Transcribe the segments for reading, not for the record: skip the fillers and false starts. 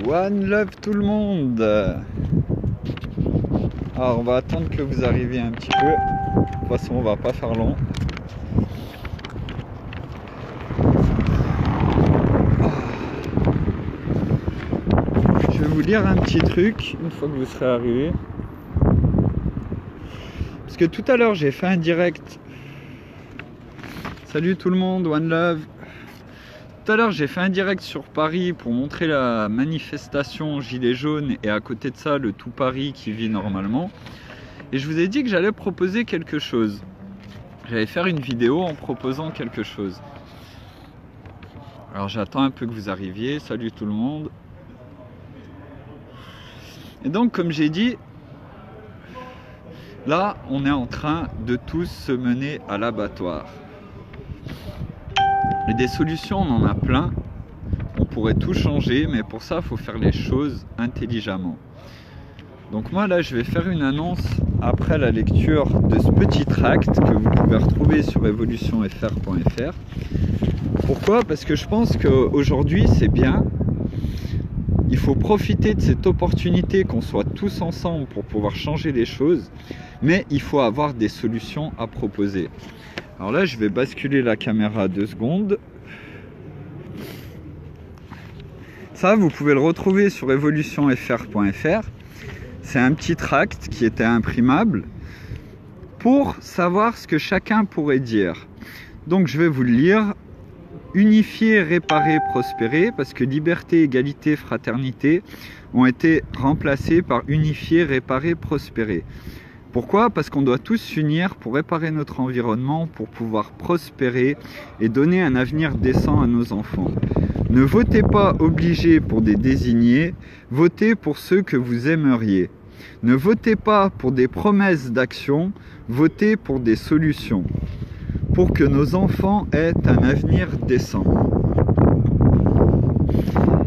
One love tout le monde. Alors on va attendre que vous arriviez un petit peu. De toute façon on va pas faire long. Je vais vous lire un petit truc une fois que vous serez arrivés. Parce que tout à l'heure j'ai fait un direct. Salut tout le monde, One Love. Tout à l'heure j'ai fait un direct sur Paris pour montrer la manifestation Gilets jaunes et à côté de ça le tout Paris qui vit normalement. Et je vous ai dit que j'allais proposer quelque chose. J'allais faire une vidéo en proposant quelque chose. Alors j'attends un peu que vous arriviez. Salut tout le monde. Et donc comme j'ai dit, là on est en train de tous se mener à l'abattoir. Et des solutions, on en a plein. On pourrait tout changer, mais pour ça, il faut faire les choses intelligemment. Donc moi, là, je vais faire une annonce après la lecture de ce petit tract que vous pouvez retrouver sur evolutionfr.fr. Pourquoi? Parce que je pense qu'aujourd'hui, c'est bien. Il faut profiter de cette opportunité qu'on soit tous ensemble pour pouvoir changer les choses. Mais il faut avoir des solutions à proposer. Alors là, je vais basculer la caméra 2 secondes. Ça, vous pouvez le retrouver sur evolutionfr.fr. C'est un petit tract qui était imprimable pour savoir ce que chacun pourrait dire. Donc, je vais vous le lire. Unifier, réparer, prospérer, parce que liberté, égalité, fraternité ont été remplacés par unifier, réparer, prospérer. Pourquoi? Parce qu'on doit tous s'unir pour réparer notre environnement, pour pouvoir prospérer et donner un avenir décent à nos enfants. Ne votez pas obligés pour des désignés, votez pour ceux que vous aimeriez. Ne votez pas pour des promesses d'action, votez pour des solutions. Pour que nos enfants aient un avenir décent.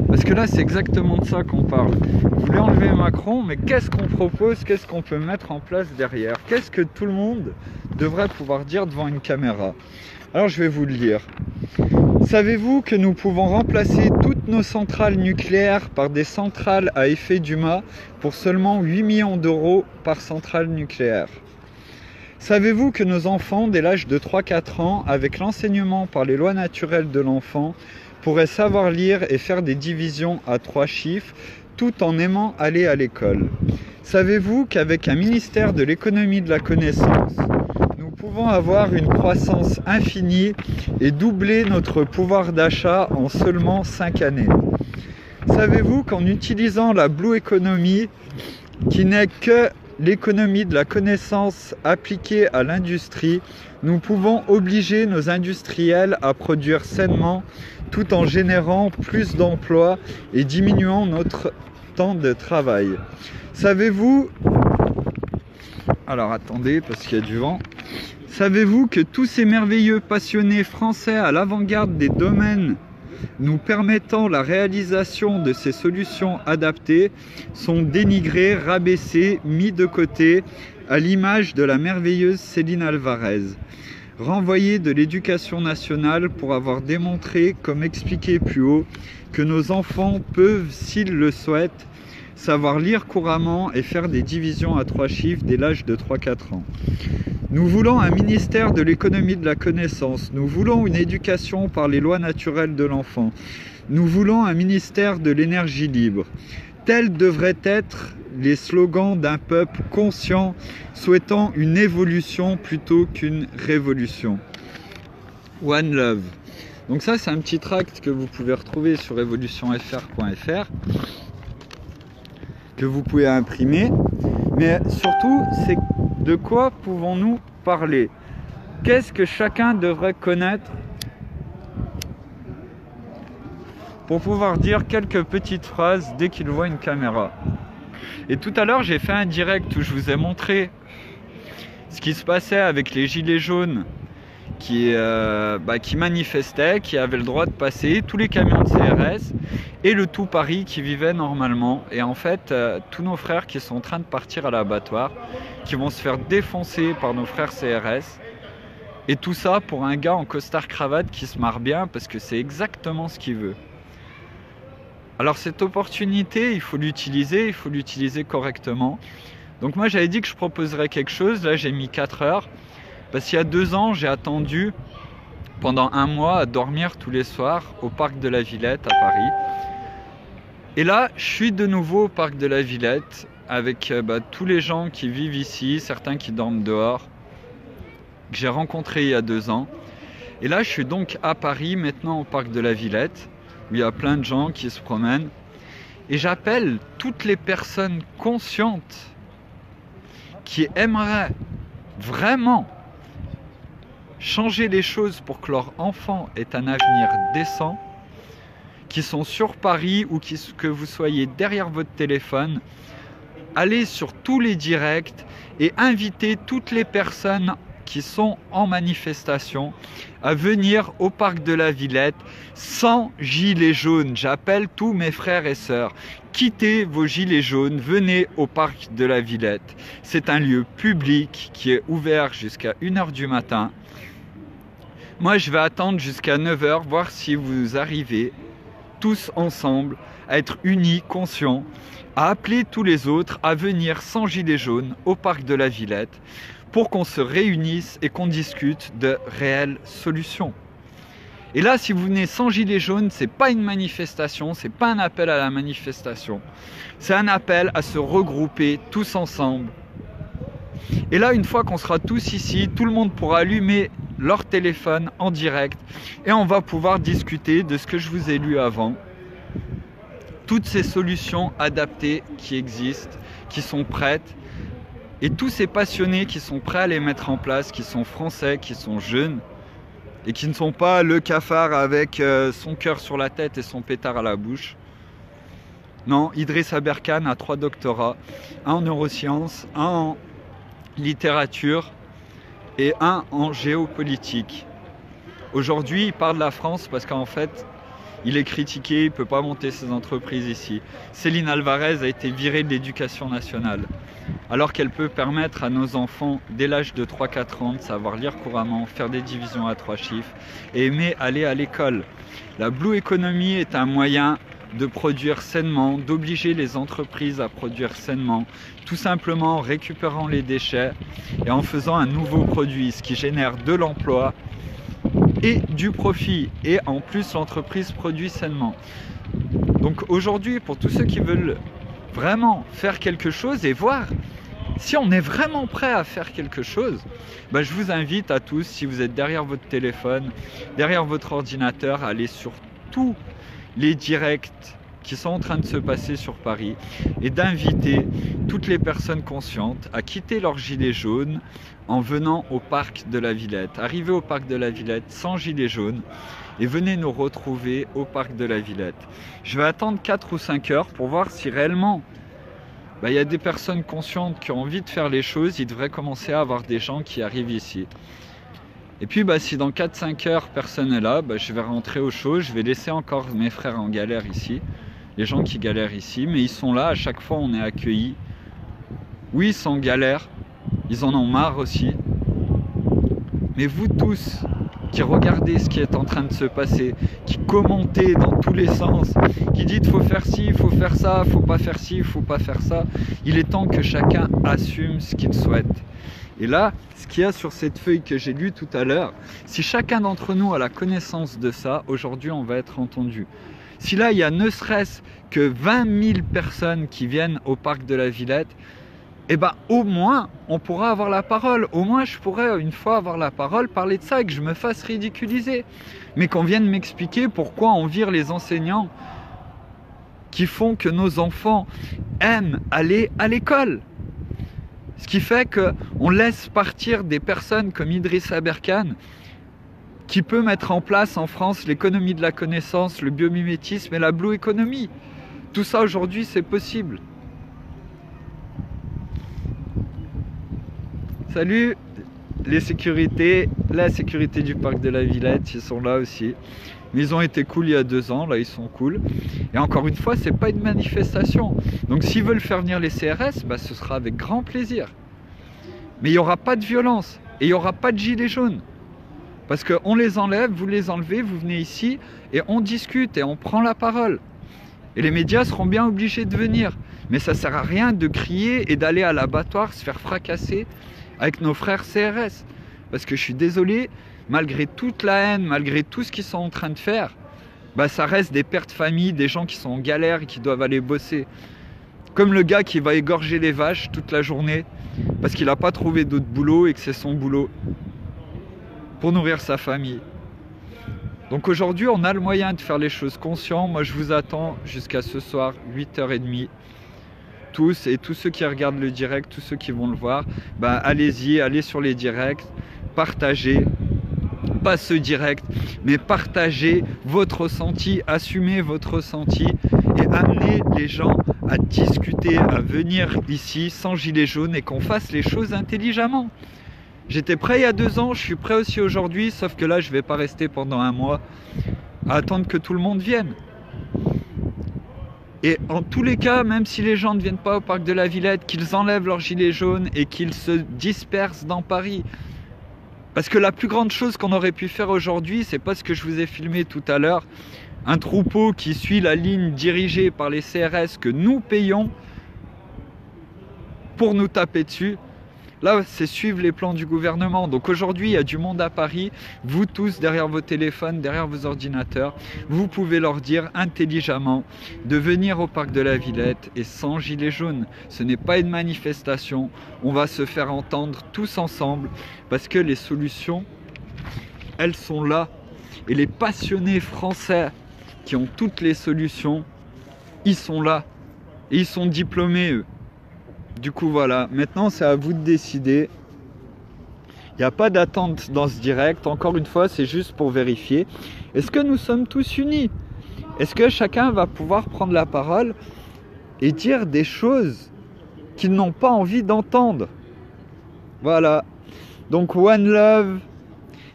Parce que là, c'est exactement de ça qu'on parle. Vous voulez enlever Macron, mais qu'est-ce qu'on propose? Qu'est-ce qu'on peut mettre en place derrière? Qu'est-ce que tout le monde devrait pouvoir dire devant une caméra? Alors, je vais vous le lire. Savez-vous que nous pouvons remplacer toutes nos centrales nucléaires par des centrales à effet d'humain pour seulement 8 millions d'euros par centrale nucléaire? Savez-vous que nos enfants, dès l'âge de 3-4 ans, avec l'enseignement par les lois naturelles de l'enfant, pourraient savoir lire et faire des divisions à 3 chiffres tout en aimant aller à l'école? Savez-vous qu'avec un ministère de l'économie de la connaissance, nous pouvons avoir une croissance infinie et doubler notre pouvoir d'achat en seulement 5 années? Savez-vous qu'en utilisant la Blue Economy, qui n'est que l'économie de la connaissance appliquée à l'industrie, nous pouvons obliger nos industriels à produire sainement tout en générant plus d'emplois et diminuant notre temps de travail. Savez-vous... Alors attendez, parce qu'il y a du vent. Savez-vous que tous ces merveilleux passionnés français à l'avant-garde des domaines nous permettant la réalisation de ces solutions adaptées sont dénigrés, rabaissés, mis de côté, à l'image de la merveilleuse Céline Alvarez, renvoyée de l'éducation nationale pour avoir démontré, comme expliqué plus haut, que nos enfants peuvent, s'ils le souhaitent, savoir lire couramment et faire des divisions à 3 chiffres dès l'âge de 3-4 ans. Nous voulons un ministère de l'économie de la connaissance. Nous voulons une éducation par les lois naturelles de l'enfant. Nous voulons un ministère de l'énergie libre. Tels devraient être les slogans d'un peuple conscient, souhaitant une évolution plutôt qu'une révolution. One Love. Donc ça, c'est un petit tract que vous pouvez retrouver sur evolutionfr.fr, que vous pouvez imprimer. Mais surtout, c'est de quoi pouvons-nous parler? Qu'est-ce que chacun devrait connaître pour pouvoir dire quelques petites phrases dès qu'il voit une caméra? Et tout à l'heure, j'ai fait un direct où je vous ai montré ce qui se passait avec les gilets jaunes qui manifestaient, qui avaient le droit de passer, tous les camions de CRS et le tout Paris qui vivait normalement. Et en fait, tous nos frères qui sont en train de partir à l'abattoir, qui vont se faire défoncer par nos frères CRS. Et tout ça pour un gars en costard cravate qui se marre bien parce que c'est exactement ce qu'il veut. Alors cette opportunité, il faut l'utiliser correctement. Donc moi j'avais dit que je proposerais quelque chose, là j'ai mis 4 heures, parce qu'il y a 2 ans j'ai attendu pendant 1 mois à dormir tous les soirs au parc de la Villette à Paris. Et là je suis de nouveau au parc de la Villette avec tous les gens qui vivent ici, certains qui dorment dehors, que j'ai rencontrés il y a 2 ans. Et là je suis donc à Paris maintenant au parc de la Villette, où il y a plein de gens qui se promènent. Et j'appelle toutes les personnes conscientes qui aimeraient vraiment changer les choses pour que leur enfant ait un avenir décent, qui sont sur Paris ou que vous soyez derrière votre téléphone, allez sur tous les directs et invitez toutes les personnes qui sont en manifestation à venir au parc de la Villette sans gilets jaunes. J'appelle tous mes frères et sœurs. Quittez vos gilets jaunes, venez au parc de la Villette. C'est un lieu public qui est ouvert jusqu'à 1 h du matin. Moi, je vais attendre jusqu'à 9 h, voir si vous arrivez tous ensemble à être unis, conscients, à appeler tous les autres à venir sans gilets jaunes au parc de la Villette, pour qu'on se réunisse et qu'on discute de réelles solutions. Et là, si vous venez sans gilet jaune, c'est pas une manifestation, c'est pas un appel à la manifestation, c'est un appel à se regrouper tous ensemble. Et là, une fois qu'on sera tous ici, tout le monde pourra allumer leur téléphone en direct et on va pouvoir discuter de ce que je vous ai lu avant. Toutes ces solutions adaptées qui existent, qui sont prêtes, et tous ces passionnés qui sont prêts à les mettre en place, qui sont français, qui sont jeunes, et qui ne sont pas le cafard avec son cœur sur la tête et son pétard à la bouche. Non, Idriss Aberkane a 3 doctorats, un en neurosciences, un en littérature et un en géopolitique. Aujourd'hui, il parle de la France parce qu'en fait, il est critiqué, il ne peut pas monter ses entreprises ici. Céline Alvarez a été virée de l'éducation nationale, alors qu'elle peut permettre à nos enfants, dès l'âge de 3-4 ans, de savoir lire couramment, faire des divisions à 3 chiffres et aimer aller à l'école. La Blue Economy est un moyen de produire sainement, d'obliger les entreprises à produire sainement, tout simplement en récupérant les déchets et en faisant un nouveau produit, ce qui génère de l'emploi et du profit. Et en plus, l'entreprise produit sainement. Donc aujourd'hui, pour tous ceux qui veulent vraiment faire quelque chose et voir si on est vraiment prêt à faire quelque chose, je vous invite à tous, si vous êtes derrière votre téléphone, derrière votre ordinateur, à aller sur tous les directs qui sont en train de se passer sur Paris et d'inviter toutes les personnes conscientes à quitter leur gilet jaune en venant au parc de la Villette. Arrivez au parc de la Villette sans gilet jaune et venez nous retrouver au parc de la Villette. Je vais attendre 4 ou 5 heures pour voir si réellement il y a des personnes conscientes qui ont envie de faire les choses. Il devrait commencer à avoir des gens qui arrivent ici. Et puis si dans 4-5 heures personne n'est là, je vais rentrer aux choses, je vais laisser encore mes frères en galère ici, les gens qui galèrent ici, mais ils sont là, à chaque fois on est accueillis. Oui, ils sont en galère, ils en ont marre aussi. Mais vous tous qui regardez ce qui est en train de se passer, qui commentez dans tous les sens, qui dites faut faire ci, il faut faire ça, faut pas faire ci, il faut pas faire ça, il est temps que chacun assume ce qu'il souhaite. Et là, ce qu'il y a sur cette feuille que j'ai lue tout à l'heure, si chacun d'entre nous a la connaissance de ça, aujourd'hui on va être entendu. Si là il y a ne serait-ce que 20 000 personnes qui viennent au parc de la Villette, au moins on pourra avoir la parole. Au moins je pourrais une fois avoir la parole, parler de ça et que je me fasse ridiculiser. Mais qu'on vienne m'expliquer pourquoi on vire les enseignants qui font que nos enfants aiment aller à l'école. Ce qui fait qu'on laisse partir des personnes comme Idriss Aberkane, qui peut mettre en place en France l'économie de la connaissance, le biomimétisme et la Blue Economy. Tout ça aujourd'hui c'est possible. Salut les sécurités, la sécurité du parc de la Villette, ils sont là aussi. Mais ils ont été cool il y a 2 ans, là ils sont cool. Et encore une fois, c'est pas une manifestation. Donc s'ils veulent faire venir les CRS, ce sera avec grand plaisir. Mais il n'y aura pas de violence et il n'y aura pas de gilets jaunes. Parce qu'on les enlève, vous les enlevez, vous venez ici et on discute et on prend la parole. Et les médias seront bien obligés de venir. Mais ça sert à rien de crier et d'aller à l'abattoir se faire fracasser avec nos frères CRS. Parce que je suis désolé, malgré toute la haine, malgré tout ce qu'ils sont en train de faire, bah ça reste des pères de famille, des gens qui sont en galère et qui doivent aller bosser. Comme le gars qui va égorger les vaches toute la journée parce qu'il n'a pas trouvé d'autre boulot et que c'est son boulot pour nourrir sa famille. Donc aujourd'hui, on a le moyen de faire les choses conscients. Moi, je vous attends jusqu'à ce soir, 8h30. Tous et tous ceux qui regardent le direct, tous ceux qui vont le voir, bah, allez-y, allez sur les directs, partagez. Pas ce direct, mais partagez votre ressenti, assumez votre ressenti et amenez les gens à discuter, à venir ici sans gilet jaune et qu'on fasse les choses intelligemment. J'étais prêt il y a 2 ans, je suis prêt aussi aujourd'hui, sauf que là je ne vais pas rester pendant 1 mois à attendre que tout le monde vienne. Et en tous les cas, même si les gens ne viennent pas au parc de la Villette, qu'ils enlèvent leur gilet jaune et qu'ils se dispersent dans Paris. Parce que la plus grande chose qu'on aurait pu faire aujourd'hui, c'est pas ce que je vous ai filmé tout à l'heure, un troupeau qui suit la ligne dirigée par les CRS que nous payons pour nous taper dessus. Là, c'est suivre les plans du gouvernement. Donc aujourd'hui, il y a du monde à Paris. Vous tous, derrière vos téléphones, derrière vos ordinateurs, vous pouvez leur dire intelligemment de venir au parc de la Villette et sans gilet jaune. Ce n'est pas une manifestation. On va se faire entendre tous ensemble parce que les solutions, elles sont là. Et les passionnés français qui ont toutes les solutions, ils sont là. Et ils sont diplômés, eux. Du coup, voilà. Maintenant, c'est à vous de décider. Il n'y a pas d'attente dans ce direct. Encore une fois, c'est juste pour vérifier. Est-ce que nous sommes tous unis? Est-ce que chacun va pouvoir prendre la parole et dire des choses qu'ils n'ont pas envie d'entendre? Voilà. Donc, one love.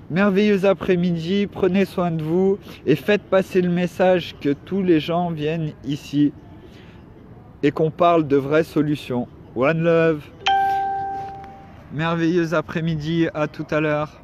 Merveilleux après-midi. Prenez soin de vous. Et faites passer le message que tous les gens viennent ici. Et qu'on parle de vraies solutions. One love. Merveilleux après-midi, à tout à l'heure.